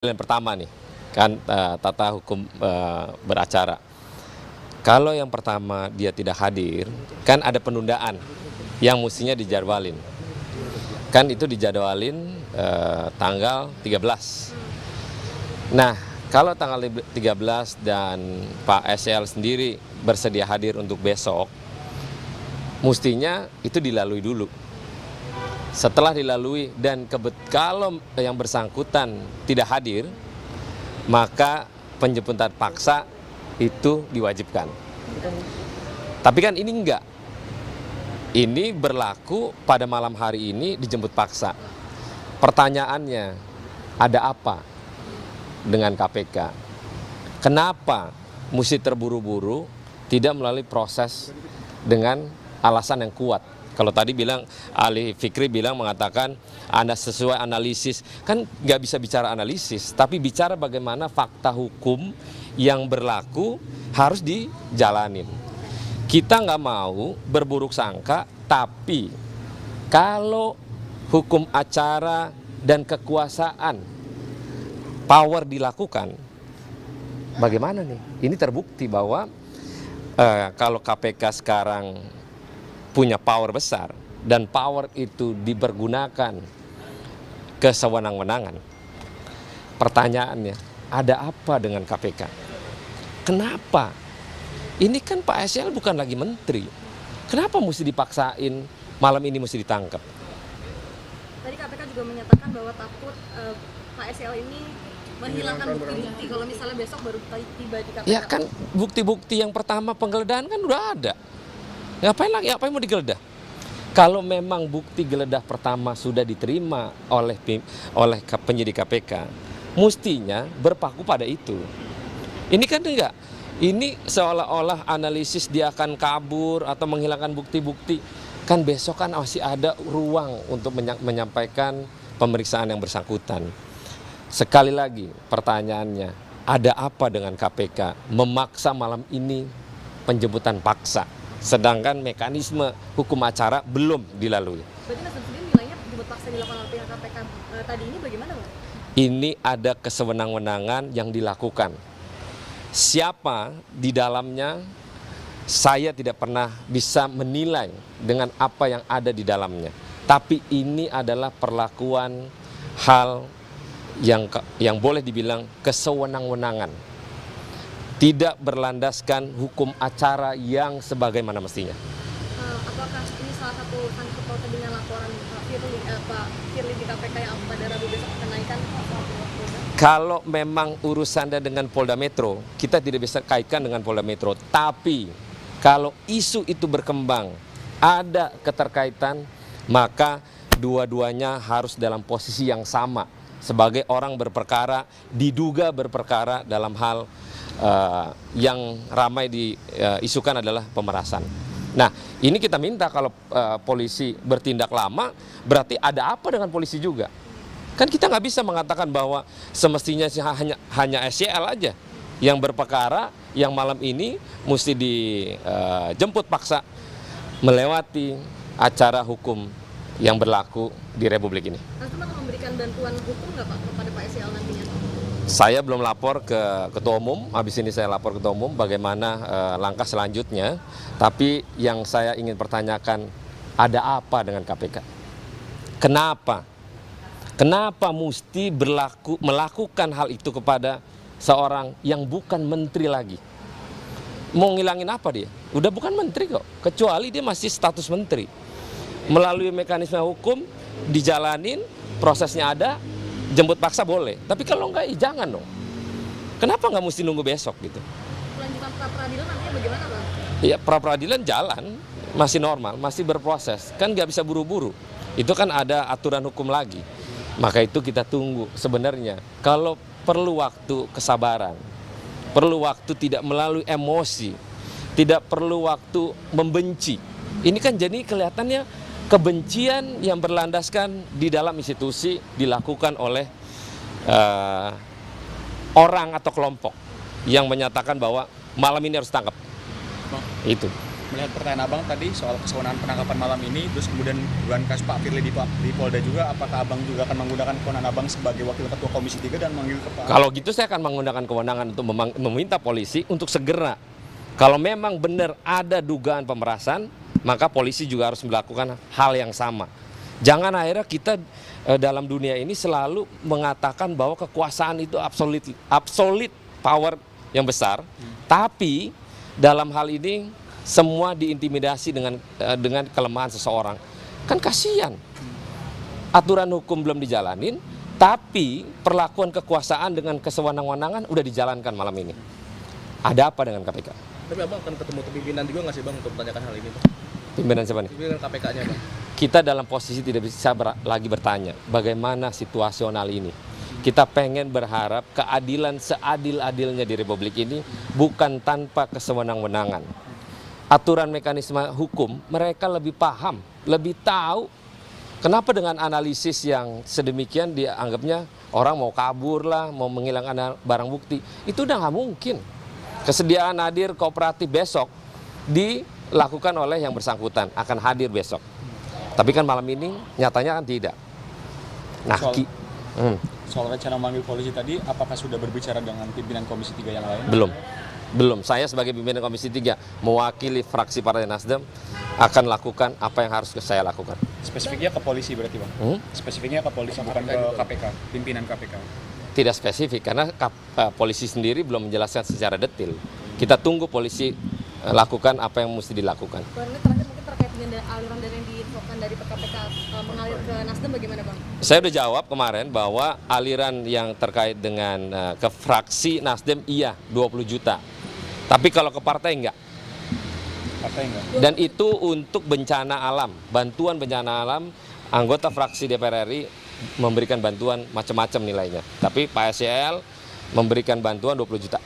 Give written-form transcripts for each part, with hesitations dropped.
Yang pertama nih, kan tata hukum beracara. Kalau yang pertama dia tidak hadir, kan ada penundaan yang mestinya dijadwalin. Kan itu dijadwalin tanggal 13. Nah, kalau tanggal 13 dan Pak SL sendiri bersedia hadir untuk besok, mestinya itu dilalui dulu. Setelah dilalui dan kalau yang bersangkutan tidak hadir, maka penjemputan paksa itu diwajibkan. Tapi kan ini enggak. Ini berlaku pada malam hari ini dijemput paksa. Pertanyaannya, ada apa dengan KPK? Kenapa mesti terburu-buru, tidak melalui proses dengan alasan yang kuat? Kalau tadi bilang, Ali Fikri mengatakan Anda sesuai analisis. Kan nggak bisa bicara analisis, tapi bicara bagaimana fakta hukum yang berlaku harus dijalanin. Kita nggak mau berburuk sangka, tapi kalau hukum acara dan kekuasaan power dilakukan, bagaimana nih? Ini terbukti bahwa kalau KPK sekarang punya power besar dan power itu dipergunakan ke sewenang-wenangan. Pertanyaannya, ada apa dengan KPK? Kenapa? Ini kan Pak SL bukan lagi menteri. Kenapa mesti dipaksain malam ini mesti ditangkap? Tadi KPK juga menyatakan bahwa takut Pak SL ini menghilangkan bukti-bukti kalau misalnya besok baru tiba di KPK. Ya kan bukti-bukti yang pertama penggeledahan kan udah ada. Ngapain lagi? Apa yang mau digeledah? Kalau memang bukti geledah pertama sudah diterima oleh penyidik KPK, mestinya berpaku pada itu. Ini kan enggak. Ini seolah-olah analisis dia akan kabur atau menghilangkan bukti-bukti. Kan besok kan masih ada ruang untuk menyampaikan pemeriksaan yang bersangkutan. Sekali lagi pertanyaannya, ada apa dengan KPK memaksa malam ini penjemputan paksa? Sedangkan mekanisme hukum acara belum dilalui. Berarti Nasdem sendiri nilainya jemput paksa dilakukan oleh pihak KPK tadi ini bagaimana, Pak? Ini ada kesewenang-wenangan yang dilakukan. Siapa di dalamnya, saya tidak pernah bisa menilai dengan apa yang ada di dalamnya. Tapi ini adalah perlakuan hal yang boleh dibilang kesewenang-wenangan. Tidak berlandaskan hukum acara yang sebagaimana mestinya. Apakah ini salah satu sangkut pautan dengan laporan Pak Firly di KPK yang pada Rabu besok akan naikkan? Kalau memang urusannya dengan Polda Metro, kita tidak bisa kaitkan dengan Polda Metro. Tapi kalau isu itu berkembang, ada keterkaitan, maka dua-duanya harus dalam posisi yang sama. Sebagai orang berperkara, diduga berperkara dalam hal yang ramai diisukan adalah pemerasan. Nah, ini kita minta kalau polisi bertindak lama, berarti ada apa dengan polisi juga? Kan kita nggak bisa mengatakan bahwa semestinya hanya SCL aja yang berperkara, yang malam ini mesti dijemput paksa melewati acara hukum yang berlaku di Republik ini. Nasdem akan memberikan bantuan hukum nggak Pak kepada Pak SCL nantinya? Saya belum lapor ke Ketua Umum, habis ini saya lapor ke Ketua Umum bagaimana langkah selanjutnya. Tapi yang saya ingin pertanyakan, ada apa dengan KPK? Kenapa? Kenapa mesti melakukan hal itu kepada seorang yang bukan menteri lagi? Mau ngilangin apa dia? Udah bukan menteri kok, kecuali dia masih status menteri. Melalui mekanisme hukum, dijalanin, prosesnya ada, jemput paksa boleh, tapi kalau enggak, jangan dong. Kenapa nggak mesti nunggu besok gitu? Kelanjutan pra-peradilan nantinya bagaimana, Bang? Ya, pra-peradilan jalan, masih normal, masih berproses. Kan nggak bisa buru-buru. Itu kan ada aturan hukum lagi. Maka itu kita tunggu sebenarnya. Kalau perlu waktu kesabaran, perlu waktu tidak melalui emosi, tidak perlu waktu membenci. Ini kan jadi kelihatannya kebencian yang berlandaskan di dalam institusi dilakukan oleh orang atau kelompok yang menyatakan bahwa malam ini harus tangkap. Itu. melihat pertanyaan Abang tadi soal kesewenangan penangkapan malam ini, terus kemudian dugaan kasus Pak Firly di Polda juga, apakah Abang juga akan menggunakan kewenangan Abang sebagai Wakil Ketua Komisi 3 dan memanggil ke Pak? Kalau gitu saya akan menggunakan kewenangan untuk meminta polisi untuk segera, kalau memang benar ada dugaan pemerasan, maka polisi juga harus melakukan hal yang sama. Jangan akhirnya kita dalam dunia ini selalu mengatakan bahwa kekuasaan itu absolute power yang besar, tapi dalam hal ini semua diintimidasi dengan kelemahan seseorang. Kan kasihan. Aturan hukum belum dijalanin, tapi perlakuan kekuasaan dengan kesewenang-wenangan udah dijalankan malam ini. Ada apa dengan KPK? Tapi Abang akan ketemu pimpinan juga nggak sih Bang untuk menanyakan hal ini Bang? Pimpinan siapa nih? Pimpinan KPK-nya Bang. Kita dalam posisi tidak bisa lagi bertanya bagaimana situasional ini. Kita pengen berharap keadilan seadil-adilnya di Republik ini, bukan tanpa kesewenang-wenangan. Aturan mekanisme hukum mereka lebih paham, lebih tahu. Kenapa dengan analisis yang sedemikian dianggapnya orang mau kabur lah, mau menghilangkan barang bukti. Itu udah nggak mungkin. Kesediaan hadir kooperatif besok dilakukan oleh yang bersangkutan, akan hadir besok. Tapi kan malam ini nyatanya kan tidak. Nah, soal rencana memanggil polisi tadi, apakah sudah berbicara dengan pimpinan Komisi 3 yang lain? Belum. Saya sebagai pimpinan Komisi 3 mewakili fraksi Partai Nasdem akan lakukan apa yang harus saya lakukan. Spesifiknya ke polisi berarti Bang? Spesifiknya ke polisi, bukan ke KPK, pimpinan KPK? Tidak spesifik, karena polisi sendiri belum menjelaskan secara detail. Kita tunggu polisi lakukan apa yang mesti dilakukan. Bang, ini terakhir mungkin terkait dengan aliran dana yang diinfokan dari KPK mengalir ke Nasdem bagaimana Bang? Saya udah jawab kemarin bahwa aliran yang terkait dengan ke fraksi Nasdem iya 20 juta. Tapi kalau ke partai enggak. Partai enggak. Dan itu untuk bencana alam, bantuan bencana alam, anggota fraksi DPR RI memberikan bantuan macam-macam nilainya. Tapi Pak SEL memberikan bantuan 20 juta.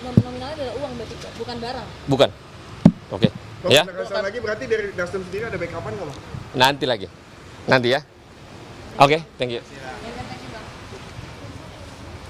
Nominalnya adalah uang berarti, bukan barang? Bukan. Oke. Ya. Lagi berarti dari Nasdem sendiri ada backupan nggak Bang? Nanti ya. Oke, thank you.